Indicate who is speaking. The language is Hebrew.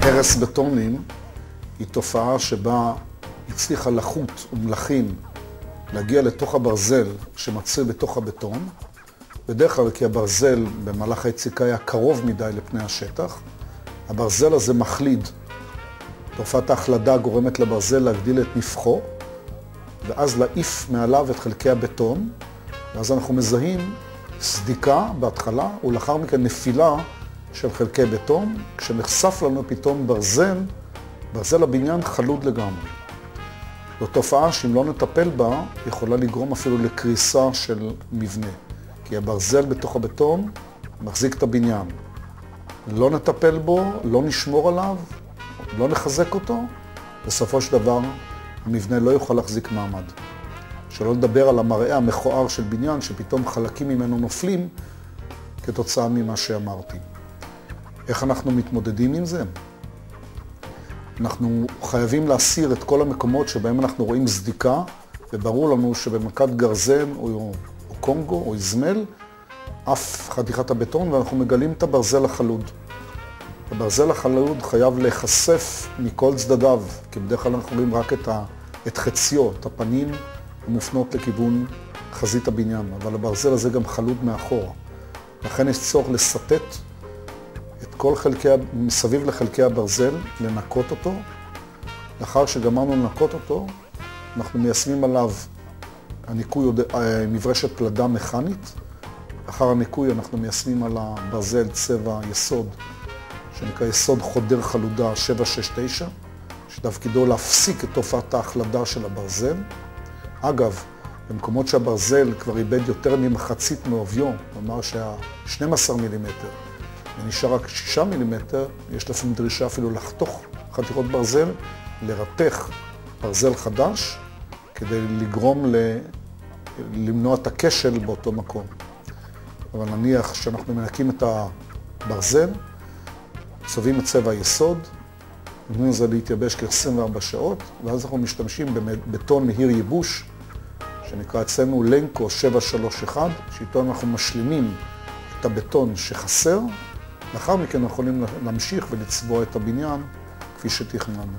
Speaker 1: הרס בטונים היא תופעה שבה הצליחה לחות ומלחים להגיע לתוך הברזל שמצוי בתוך הבטון. בדרך כלל כי הברזל במהלך היציקה היה קרוב מדי לפני השטח. הברזל הזה מחליד. תופעת ההחלדה גורמת לברזל להגדיל את נפחו, ואז להעיף מעליו את חלקי הבטון, ואז אנחנו מזהים סדיקה בהתחלה, ולאחר מכן נפילה של חלקי בטון, כשנחשף לנו פתאום ברזל הבניין חלוד לגמרי. זו תופעה שאם לא נטפל בה, יכולה לגרום אפילו לקריסה של מבנה. כי הברזל בתוך הבטון מחזיק את הבניין. לא נטפל בו, לא נשמור עליו, לא נחזק אותו, בסופו של דבר המבנה לא יוכל להחזיק מעמד. שלא לדבר על המראה המכוער של בניין, שפתאום חלקים ממנו נופלים כתוצאה ממה שאמרתי. איך אנחנו מתמודדים עם זה? אנחנו חייבים להסיר את כל המקומות שבהם אנחנו רואים סדיקה, וברור לנו שבמכת גרזן או קונגו או איזמל, אף חתיכת הבטון, ואנחנו מגלים את הברזל החלוד. הברזל החלוד חייב להיחשף מכל צדדיו, כי בדרך כלל אנחנו רואים רק את חציו, את הפנים המופנות לכיוון חזית הבניין, אבל הברזל הזה גם חלוד מאחורה. לכן יש צורך לסטט את כל מסביב לחלקי הברזל, לנקות אותו. לאחר שגמרנו לנקות אותו, אנחנו מיישמים עליו מברשת פלדה מכנית. לאחר הניקוי אנחנו מיישמים על הברזל צבע יסוד, שנקרא יסוד חודר חלודה 769, שתפקידו להפסיק את תופעת ההחלדה של הברזל. אגב, במקומות שהברזל כבר איבד יותר ממחצית מעוביו, כלומר שה-12 מילימטר, ונשאר רק 6 מילימטר, יש לפעמים דרישה אפילו לחתוך חתיכות ברזל, לרתך ברזל חדש, כדי למנוע את הכשל באותו מקום. אבל נניח שאנחנו מנקים את הברזל, צובעים את צבע היסוד, נותנים לזה להתייבש כ-24 שעות, ואז אנחנו משתמשים בבטון מהיר ייבוש, שנקרא אצלנו לנקו 731, שאיתו אנחנו משלימים את הבטון שחסר, לאחר מכן אנחנו יכולים להמשיך ולצבוע את הבניין כפי שתכננו.